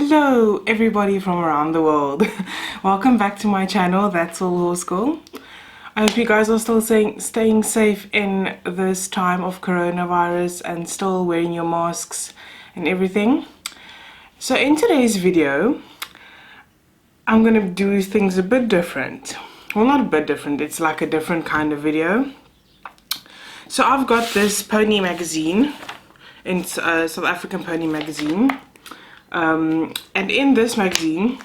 Hello everybody from around the world. Welcome back to my channel, That's All Horse Girl. I hope you guys are still staying safe in this time of coronavirus and still wearing your masks and everything. So in today's video, I'm going to do things a bit different. Well, not a bit different, it's like a different kind of video. So I've got this pony magazine, it's a South African pony magazine. And in this magazine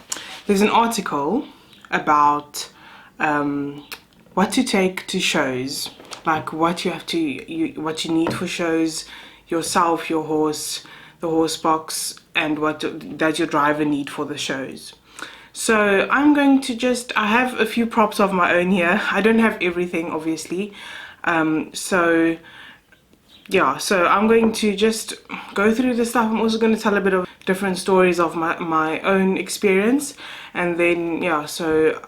there's an article about what to take to shows, like what you have to what you need for shows, yourself, your horse, the horse box, and what does your driver need for the shows. So I'm going to I have a few props of my own here. I don't have everything, obviously. So yeah, so I'm going to just go through the stuff. I'm also going to tell a bit of different stories of my own experience, and then yeah, so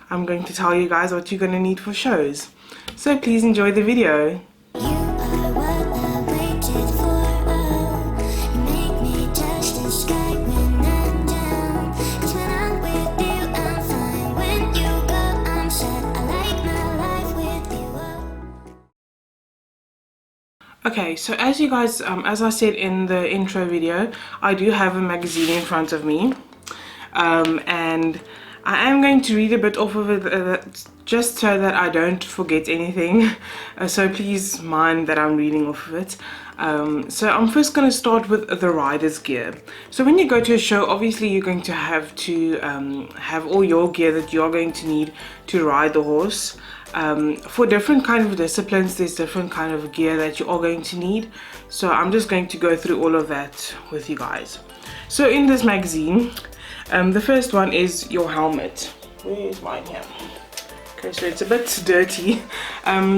I'm going to tell you guys what you're going to need for shows. So please enjoy the video. Okay, so as you guys, as I said in the intro video, I do have a magazine in front of me, and I am going to read a bit off of it just so that I don't forget anything. So please mind that I'm reading off of it. So I'm first going to start with the rider's gear. So when you go to a show, obviously you're going to have all your gear that you're going to need to ride the horse. For different kind of disciplines, there's different kind of gear that you are going to need. So I'm just going to go through all of that with you guys. So in this magazine, the first one is your helmet. Where is mine here? Okay, so it's a bit dirty.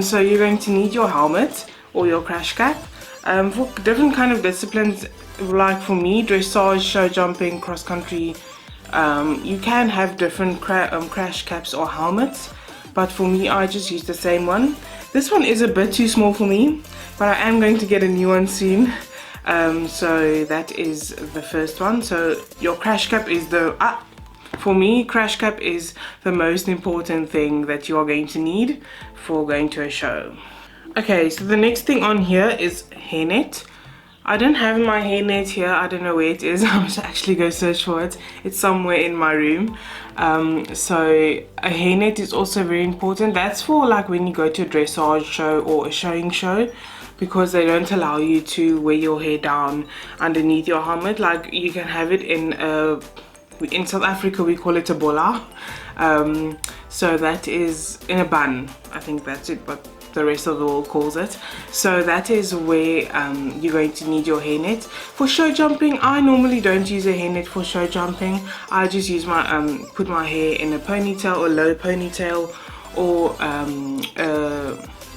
So you're going to need your helmet or your crash cap. For different kind of disciplines, like for me, dressage, show jumping, cross country, you can have different crash caps or helmets. But for me, I just use the same one. This one is a bit too small for me, but I am going to get a new one soon. So that is the first one. So your crash cap is for me, crash cap is the most important thing that you are going to need for going to a show. Okay, so the next thing on here is hairnet. I don't have my hairnet here. I don't know where it is. I must actually go search for it. It's somewhere in my room. So a hairnet is also very important. That's for like when you go to a dressage show or a showing show, because they don't allow you to wear your hair down underneath your helmet. Like you can have it in South Africa we call it a bola. So that is in a bun. I think that's it, but the rest of the world calls it. So that is where you're going to need your hairnet. For show jumping, I normally don't use a hairnet for show jumping. I just use my put my hair in a ponytail or low ponytail, or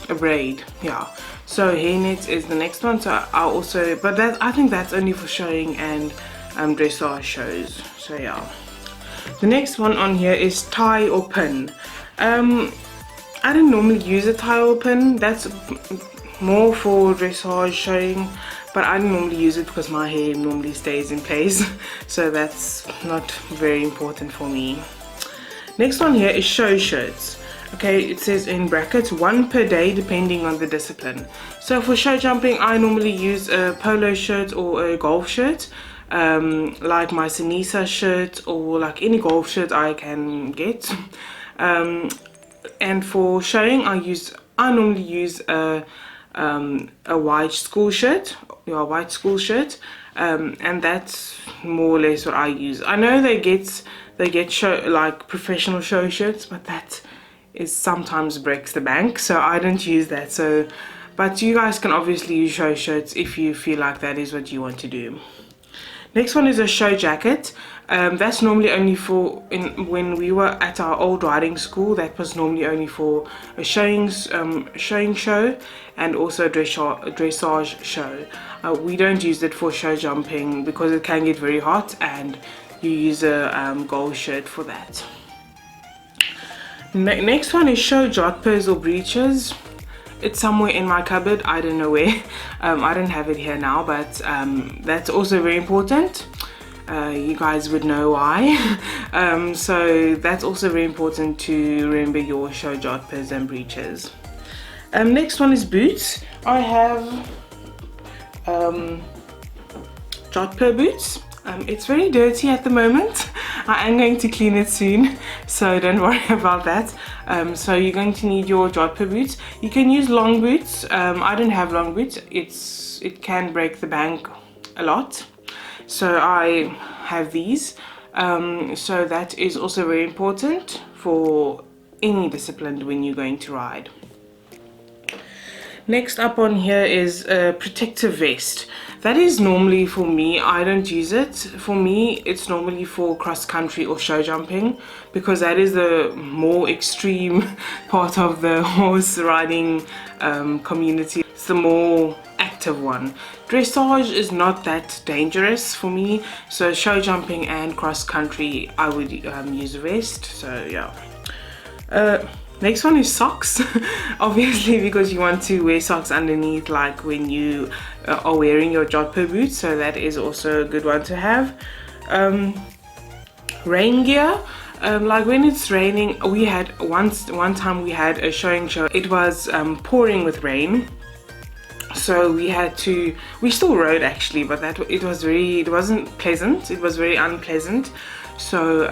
a braid. Yeah, so hairnet is the next one. So I think that's only for showing and dressage shows. So yeah, the next one on here is tie or pin. I don't normally use a tie or pin. That's more for dressage showing, but I don't normally use it because my hair normally stays in place. So that's not very important for me. Next one here is show shirts. Okay, it says in brackets 1 per day depending on the discipline. So for show jumping, I normally use a polo shirt or a golf shirt, like my Sinisa shirt or like any golf shirt I can get. And for showing, I normally use a white school shirt, and that's more or less what I use. I know they get show like professional show shirts, but that is sometimes breaks the bank, so I don't use that. So, but you guys can obviously use show shirts if you feel like that is what you want to do. Next one is a show jacket. That's normally only for when we were at our old riding school. That was normally only for a showing show and also a dressage show. We don't use it for show jumping because it can get very hot, and you use a gold shirt for that. Next one is show jodhpurs or breeches. It's somewhere in my cupboard, I don't know where. I don't have it here now, but that's also very important. you guys would know why. So that's also very important to remember your show jodhpurs and breeches. Next one is boots. I have jodhpur boots. It's very dirty at the moment. I am going to clean it soon, so don't worry about that. So you're going to need your jodhpur boots. You can use long boots. I don't have long boots. It can break the bank a lot, so I have these. So that is also very important for any discipline when you're going to ride. Next up on here is a protective vest. That is normally for me, I don't use it. For me, it's normally for cross country or show jumping, because that is the more extreme part of the horse riding community. It's the more active one. Dressage is not that dangerous for me, so show jumping and cross country I would use a vest. So yeah. Next one is socks. Obviously, because you want to wear socks underneath, like when you are wearing your jodhpur boots, so that is also a good one to have. Rain gear. Like when it's raining, we had one time we had a showing show. It was pouring with rain, so we still rode actually, but it wasn't pleasant. It was very unpleasant. So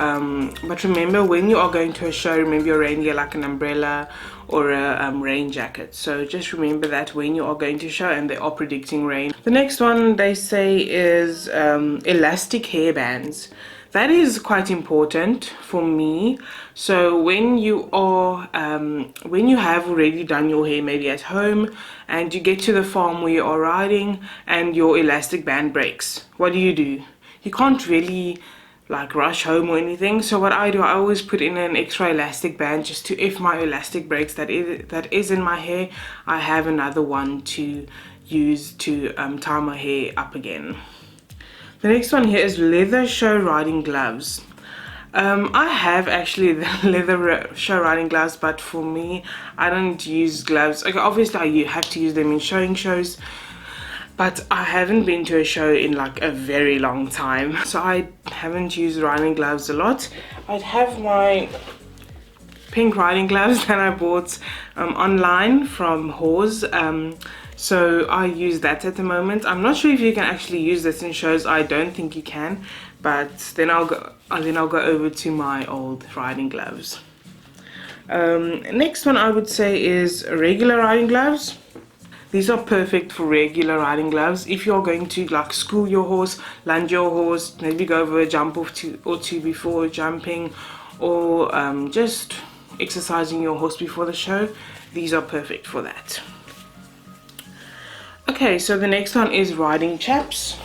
but remember, when you are going to a show, remember your rain gear, like an umbrella or a rain jacket. So just remember that when you are going to show and they are predicting rain. The next one they say is elastic hairbands. That is quite important for me. So when you are when you have already done your hair, maybe at home, and you get to the farm where you are riding and your elastic band breaks, what do? You can't really like rush home or anything. So what I do, I always put in an extra elastic band, just to, if my elastic breaks that is in my hair, I have another one to use to tie my hair up again. The next one here is leather show riding gloves. I have actually the leather show riding gloves, but for me, I don't use gloves. Okay, obviously I have to use them in showing shows, but I haven't been to a show in like a very long time, so I haven't used riding gloves a lot. I'd have my pink riding gloves that I bought online from Hors. So I use that at the moment. I'm not sure if you can actually use this in shows. I don't think you can, but then I'll go over to my old riding gloves. Next one I would say is regular riding gloves. These are perfect for regular riding gloves. If you're going to like school your horse, lunge your horse, maybe go over a jump or two before jumping, or just exercising your horse before the show, these are perfect for that. Okay, so the next one is riding chaps,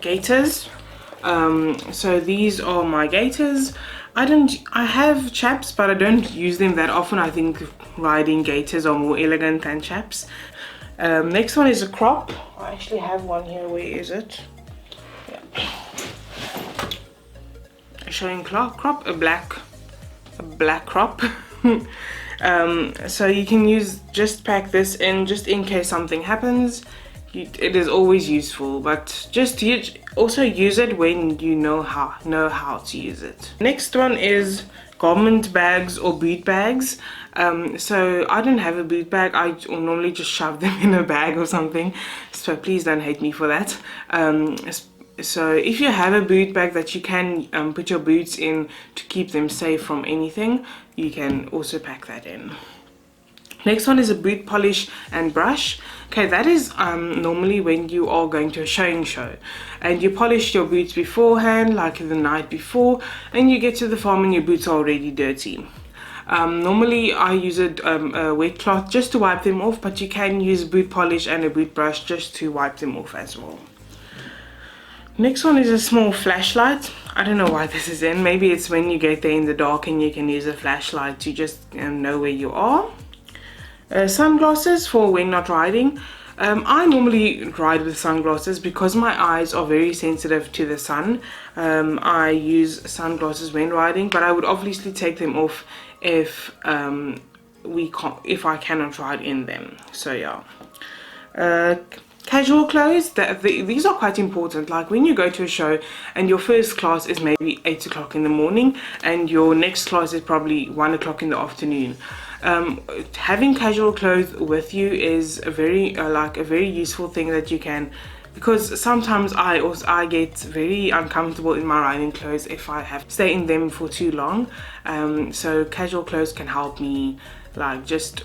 gaiters. So these are my gaiters. I have chaps, but I don't use them that often. I think riding gaiters are more elegant than chaps. Next one is a crop. I actually have one here. Where is it? Yeah. Showing crop, a black crop. So you can just pack this in, just in case something happens. It is always useful, but just also use it when you know how to use it. Next one is garment bags or boot bags. So I don't have a boot bag. I normally just shove them in a bag or something, so please don't hate me for that. So if you have a boot bag that you can put your boots in to keep them safe from anything, you can also pack that in. Next one is a boot polish and brush. Okay, that is normally when you are going to a showing show and you polish your boots beforehand, like the night before, and you get to the farm and your boots are already dirty. Normally I use a wet cloth just to wipe them off, but you can use boot polish and a boot brush just to wipe them off as well. Next one is a small flashlight. I don't know why this is in. Maybe it's when you get there in the dark and you can use a flashlight to just know where you are. Sunglasses for when not riding. I normally ride with sunglasses because my eyes are very sensitive to the sun. I use sunglasses when riding, but I would obviously take them off if I cannot ride in them. So yeah. casual clothes, these are quite important. Like when you go to a show and your first class is maybe 8 o'clock in the morning and your next class is probably 1 o'clock in the afternoon, having casual clothes with you is a very useful thing that you can, because sometimes I get very uncomfortable in my riding clothes if I have to stay in them for too long. So casual clothes can help me, like just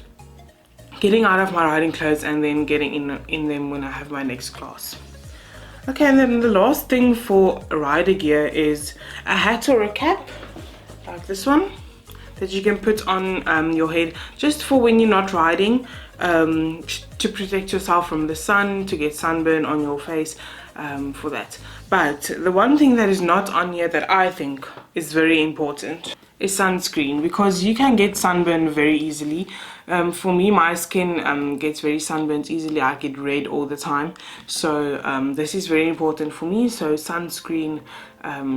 getting out of my riding clothes and then getting in them when I have my next class. Okay, and then the last thing for rider gear is a hat or a cap, like this one, that you can put on your head just for when you're not riding, to protect yourself from the sun, to get sunburn on your face, for that. But the one thing that is not on here that I think is very important is sunscreen, because you can get sunburned very easily. For me, my skin gets very sunburned easily. I get red all the time, so this is very important for me. So sunscreen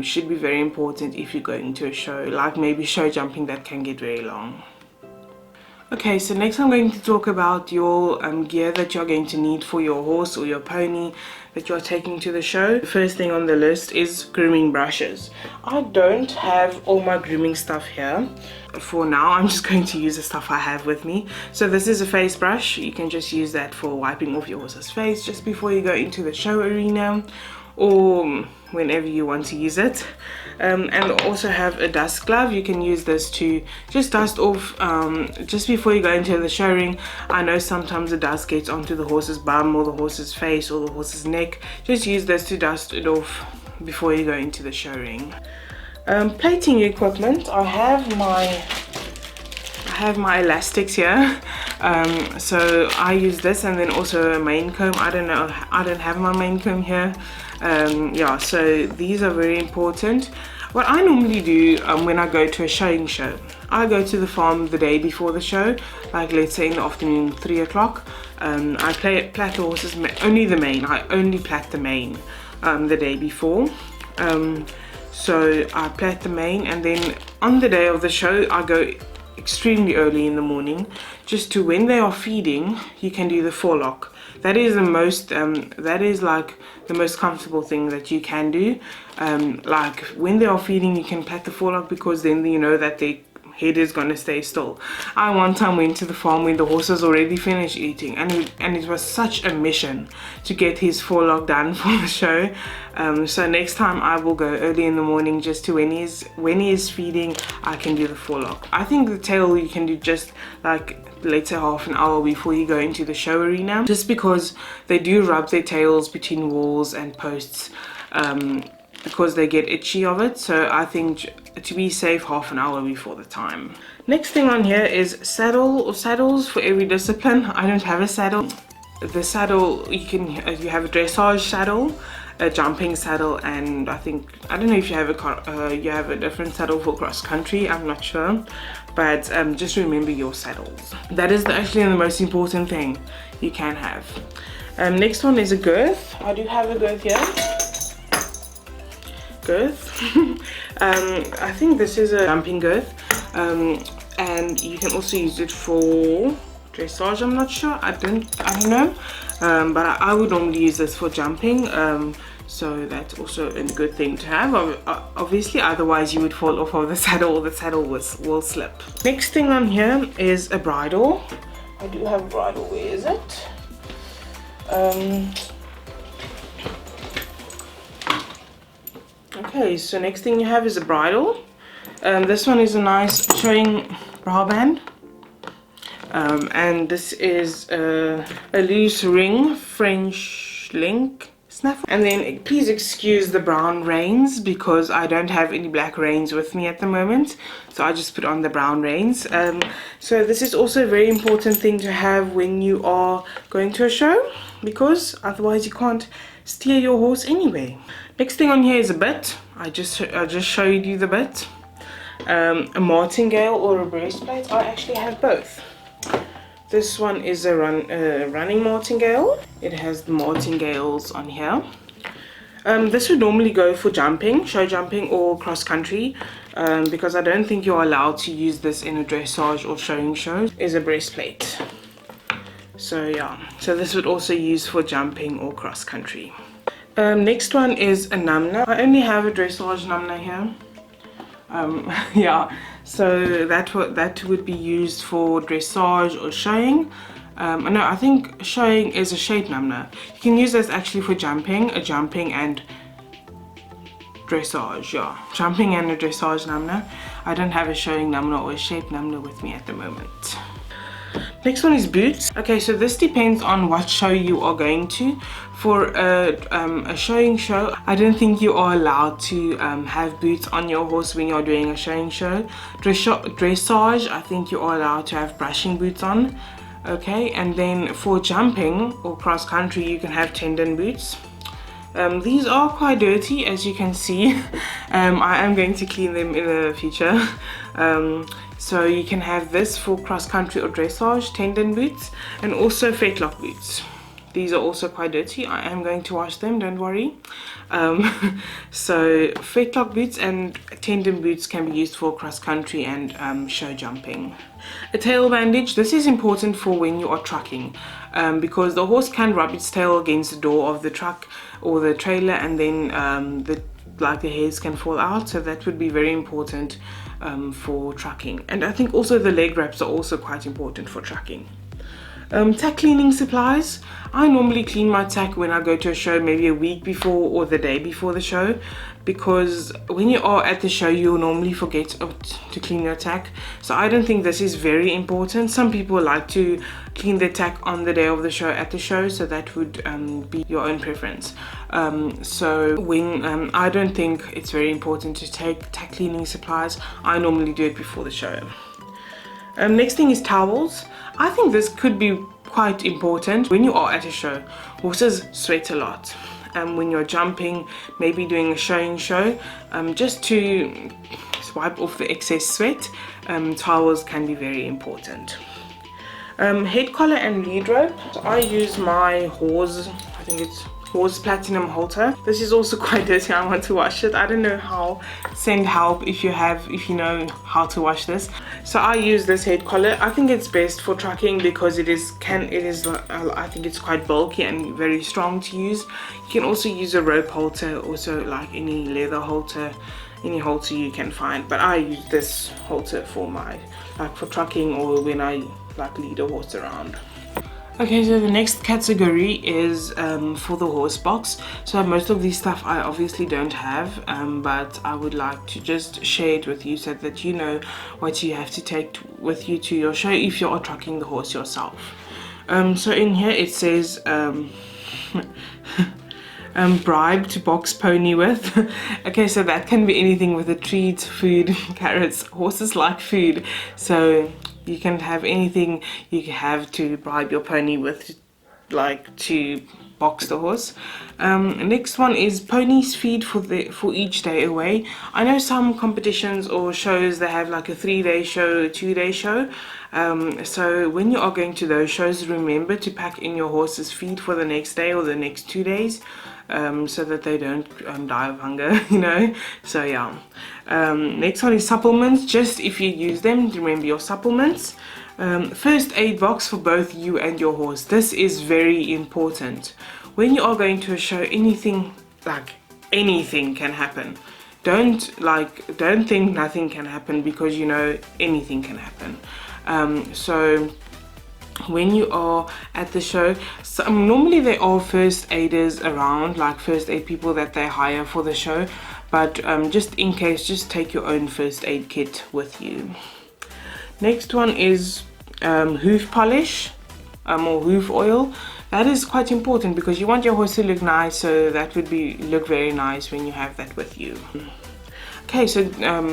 should be very important if you're going to a show, like maybe show jumping that can get very long. Okay, so next I'm going to talk about your gear that you're going to need for your horse or your pony that you're taking to the show. The first thing on the list is grooming brushes. I don't have all my grooming stuff here. For now, I'm just going to use the stuff I have with me. So this is a face brush. You can just use that for wiping off your horse's face just before you go into the show arena, or whenever you want to use it. And also have a dust glove. You can use this to just dust off just before you go into the show ring. I know sometimes the dust gets onto the horse's bum or the horse's face or the horse's neck. Just use this to dust it off before you go into the show ring. Plating equipment. I have my elastics here, so I use this, and then also a mane comb. I don't have my mane comb here. Yeah, so these are very important. What I normally do when I go to a showing show, I go to the farm the day before the show, like let's say in the afternoon, 3 o'clock. I plait the horses, only the mane. I only plait the mane the day before. So I plait the mane, and then on the day of the show I go extremely early in the morning, just to when they are feeding you can do the forelock. That is the most that is like the most comfortable thing that you can do. Like when they are feeding you can plait the forelock, because then you know that their head is going to stay still. I one time went to the farm when the horses already finished eating, and it was such a mission to get his forelock done for the show. So next time I will go early in the morning, just to when he is feeding I can do the forelock. I think the tail you can do just like let's say half an hour before you go into the show arena, just because they do rub their tails between walls and posts, because they get itchy of it. So I think to be safe, half an hour before the time. Next thing on here is saddles for every discipline. I don't have a saddle. The saddle you have a dressage saddle, a jumping saddle, and I don't know if you have a different saddle for cross country. I'm not sure, but just remember your saddles. That is actually the most important thing you can have. Next one is a girth. I do have a girth here. Girth. I think this is a jumping girth, and you can also use it for dressage. I'm not sure. I don't know, but I would normally use this for jumping. So that's also a good thing to have. Obviously, otherwise you would fall off of the saddle. The saddle will slip. Next thing on here is a bridle. I do have a bridle. Where is it? Okay, so next thing you have is a bridle. This one is a nice showing bra band, and this is a loose ring French link snaffle. And then please excuse the brown reins, because I don't have any black reins with me at the moment, so I just put on the brown reins. So this is also a very important thing to have when you are going to a show, because otherwise you can't steer your horse anyway. Next thing on here is a bit. I just showed you the bit. A martingale or a breastplate. I actually have both. This one is a running martingale. It has the martingales on here. This would normally go for jumping, show jumping or cross country, because I don't think you're allowed to use this in a dressage or showing show. Is a breastplate. So yeah, so this would also use for jumping or cross country. Next one is a namna. I only have a dressage namna here. Yeah, so that would be used for dressage or showing. No, I think showing is a shade namna. You can use this actually for jumping, and dressage. Yeah, jumping and a dressage namna. I don't have a showing namna or a shade namna with me at the moment. Next one is boots. Okay, so this depends on what show you are going to. For a showing show, I don't think you are allowed to have boots on your horse when you're doing a showing show. Dressage, I think you are allowed to have brushing boots on. Okay, and then for jumping or cross country, you can have tendon boots. These are quite dirty, as you can see. I am going to clean them in the future. So you can have this for cross country or dressage, tendon boots, and also fetlock boots. These are also quite dirty. I am going to wash them, don't worry. So fetlock boots and tendon boots can be used for cross country and show jumping. A tail bandage. This is important for when you are trucking, because the horse can rub its tail against the door of the truck or the trailer, and then the hairs can fall out. So that would be very important for trucking. And I think also the leg wraps are also quite important for trucking. Tack cleaning supplies. I normally clean my tack when I go to a show, maybe a week before or the day before the show, because when you are at the show you'll normally forget to clean your tack. So I don't think this is very important. Some people like to clean their tack on the day of the show at the show, so that would be your own preference. So when I don't think it's very important to take tack cleaning supplies. I normally do it before the show. Next thing is towels. I think this could be quite important when you are at a show. Horses sweat a lot. When you're jumping, maybe doing a showing show, just to wipe off the excess sweat, towels can be very important. Head collar and lead rope. So I use my Horse, I think it's Horse Platinum halter. This is also quite dirty. I want to wash it. I don't know how. Send help if you know how to wash this. So I use this head collar. I think it's best for trucking because I think it's quite bulky and very strong to use. You can also use a rope halter, also like any leather halter, any halter you can find. But I use this halter for for trucking or when I lead a horse around. Okay, so the next category is for the horse box. So most of these stuff I obviously don't have, but I would like to just share it with you so that you know what you have to take with you to your show if you are trucking the horse yourself. So in here it says bribe to box pony with. Okay, so that can be anything with a treat, food, carrots. Horses like food, so you can have anything you have to bribe your pony with, to box the horse. Next one is ponies feed for each day away. I know some competitions or shows they have like a 3-day show, a 2-day show. So when you are going to those shows, remember to pack in your horse's feed for the next day or the next 2 days, so that they don't die of hunger, so yeah. Next one is supplements. Just if you use them, remember your supplements. First aid box for both you and your horse. This is very important. When you are going to a show, anything can happen. Don't think nothing can happen, because anything can happen. So when you are at the show, normally there are first aiders around, first aid people that they hire for the show, but just in case, just take your own first aid kit with you. Next one is hoof polish or hoof oil. That is quite important because you want your horse to look nice, so that would look very nice when you have that with you. Okay, so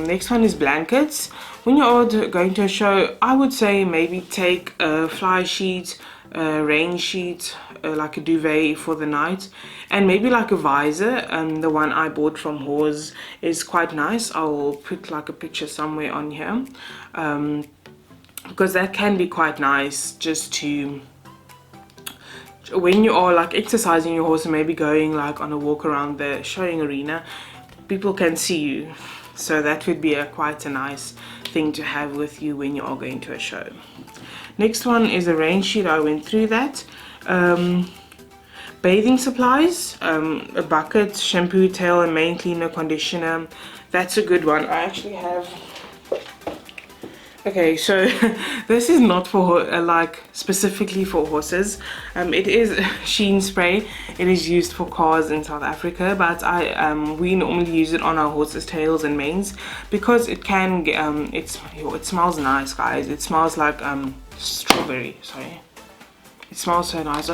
next one is blankets. When you're going to a show, I would say maybe take a fly sheet, a rain sheet, like a duvet for the night, and maybe like a visor. The one I bought from Horse is quite nice. I'll put a picture somewhere on here, because that can be quite nice just to, when you are exercising your horse and maybe going on a walk around the showing arena, people can see you, so that would be quite a nice thing to have with you when you are going to a show. Next one is a rain sheet. I went through that. Bathing supplies, a bucket, shampoo, tail, a mane cleaner, conditioner. That's a good one. I actually have. Okay, so this is not for like specifically for horses. It is sheen spray. It is used for cars in South Africa, but we normally use it on our horses' tails and manes because it can it smells nice, guys. It smells like strawberry. Sorry, it smells so nice.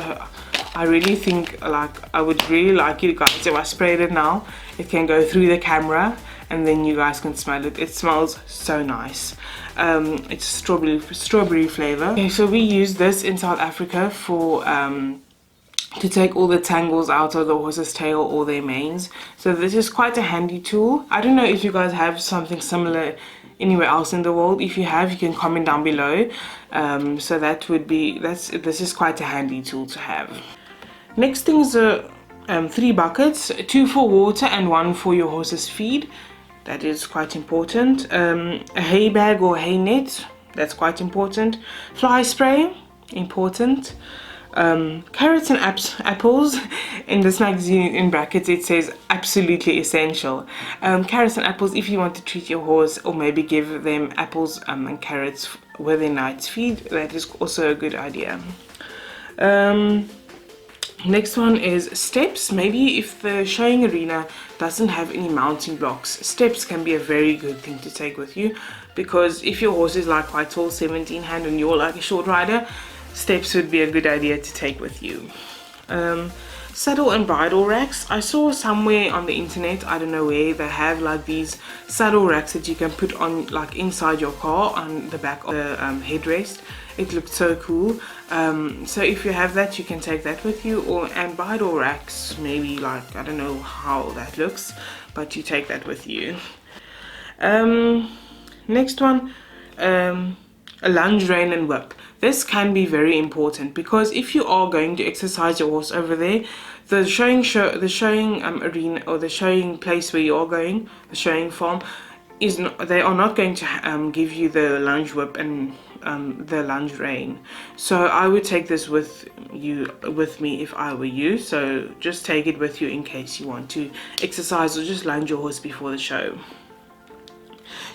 I really think I would really like you guys if I sprayed it now. It can go through the camera and then you guys can smell it. It smells so nice. It's strawberry flavor. Okay, so we use this in South Africa for to take all the tangles out of the horse's tail or their manes. So this is quite a handy tool. I don't know if you guys have something similar anywhere else in the world. If you have, you can comment down below. So that would be this is quite a handy tool to have. Next thing is 3 buckets, 2 for water and 1 for your horse's feed. That is quite important. A hay bag or hay net, that's quite important. Fly spray, important. Carrots and apples. In this magazine in brackets it says absolutely essential. Carrots and apples if you want to treat your horse or maybe give them apples and carrots with their night's feed. That is also a good idea. Next one is steps. Maybe if the showing arena doesn't have any mounting blocks, steps can be a very good thing to take with you, because if your horse is like quite tall, 17 hand, and you're like a short rider, steps would be a good idea to take with you. Saddle and bridle racks. I saw somewhere on the internet, I don't know where, they have like these saddle racks that you can put on like inside your car on the back of the headrest. It looked so cool. So if you have that, you can take that with you. And bridle racks, maybe like, I don't know how that looks, but you take that with you. Next one, a lunge, rein and whip. This can be very important because if you are going to exercise your horse over there, the showing arena or the showing place where you are going, the showing farm, they are not going to give you the lunge whip and the lunge rein. So I would take this with me if I were you. So just take it with you in case you want to exercise or just lunge your horse before the show.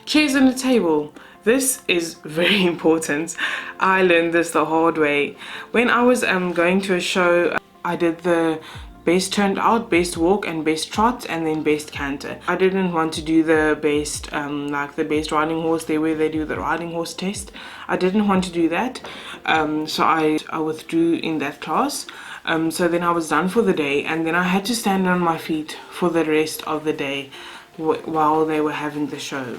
Chairs and a table. This is very important. I learned this the hard way. When I was going to a show, I did the best turned out, best walk and best trot, and then best canter. I didn't want to do the best like the best riding horse there where they do the riding horse test. I didn't want to do that, so I withdrew in that class. So then I was done for the day, and then I had to stand on my feet for the rest of the day while they were having the show.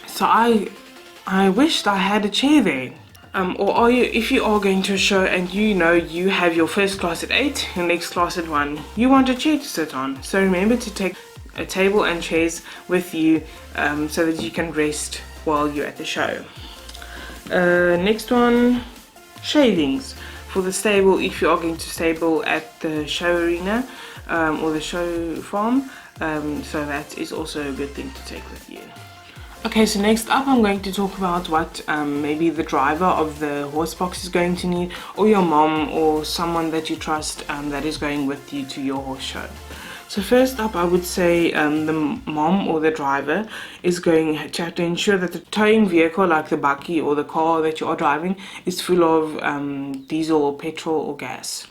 So I wished I had a chair there. Or if you are going to a show and you know you have your first class at 8, your next class at 1, you want a chair to sit on. So remember to take a table and chairs with you so that you can rest while you're at the show. Next one, shavings for the stable. If you are going to stable at the show arena or the show farm, so that is also a good thing to take with you. Okay, so next up I'm going to talk about what maybe the driver of the horse box is going to need, or your mom or someone that you trust that is going with you to your horse show. So first up, I would say the mom or the driver is going to have to ensure that the towing vehicle, like the bakkie or the car that you are driving, is full of diesel or petrol or gas.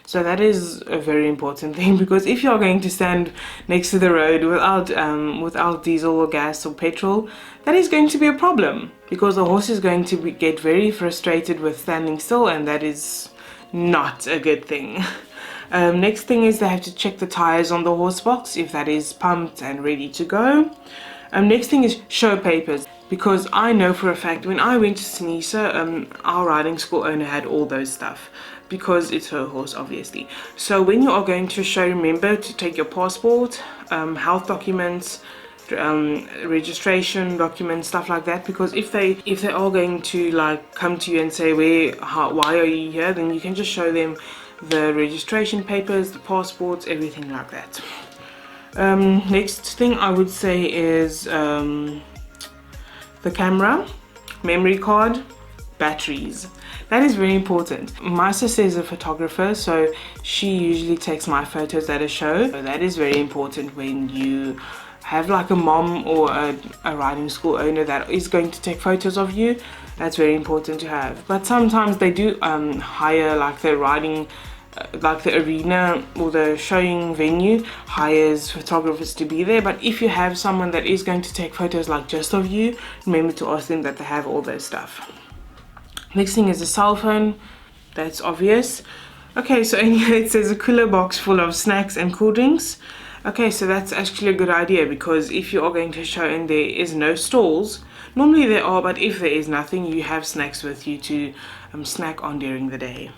So that is a very important thing, because if you are going to stand next to the road without diesel or gas or petrol, that is going to be a problem, because the horse is going to get very frustrated with standing still, and that is not a good thing. Next thing is they have to check the tires on the horse box, if that is pumped and ready to go. Next thing is show papers, because I know for a fact when I went to Sinisa, our riding school owner had all those stuff, because it's her horse, obviously. So when you are going to a show, remember to take your passport, health documents, registration documents, stuff like that, because if they are going to like come to you and say why are you here, then you can just show them the registration papers, the passports, everything like that. Next thing I would say is the camera, memory card, batteries. That is very important. My sister is a photographer, so she usually takes my photos at a show. So that is very important when you have like a mom or a riding school owner that is going to take photos of you. That's very important to have. But sometimes they do hire like the riding like the arena or the showing venue hires photographers to be there. But if you have someone that is going to take photos like just of you, remember to ask them that they have all those stuff. Next thing is a cell phone. That's obvious. Okay, so in here it says a cooler box full of snacks and cool drinks. Okay, so that's actually a good idea, because if you are going to a show and there is no stalls, normally there are, but if there is nothing, you have snacks with you to snack on during the day.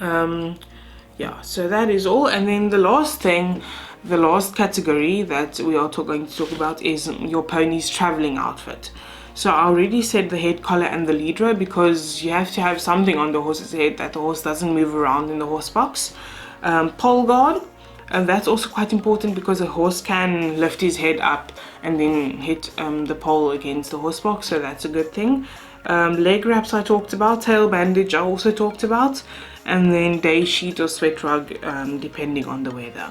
Yeah, so that is all. And then the last thing, the last category that we are going to talk about is your pony's traveling outfit. So I already said the head collar and the lead rope, because you have to have something on the horse's head that the horse doesn't move around in the horse box. Pole guard, and that's also quite important because a horse can lift his head up and then hit the pole against the horse box, so that's a good thing. Leg wraps I talked about, tail bandage I also talked about, and then day sheet or sweat rug depending on the weather.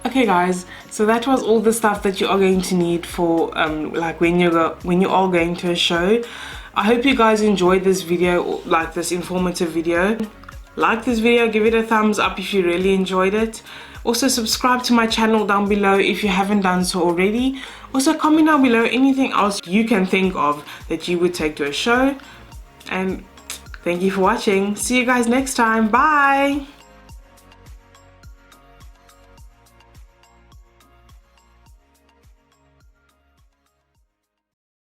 Okay guys, so that was all the stuff that you are going to need for like when you are going to a show. I hope you guys enjoyed this video, like this informative video. Like this video, give it a thumbs up if you really enjoyed it. Also subscribe to my channel down below if you haven't done so already. Also comment down below anything else you can think of that you would take to a show. And thank you for watching. See you guys next time. Bye!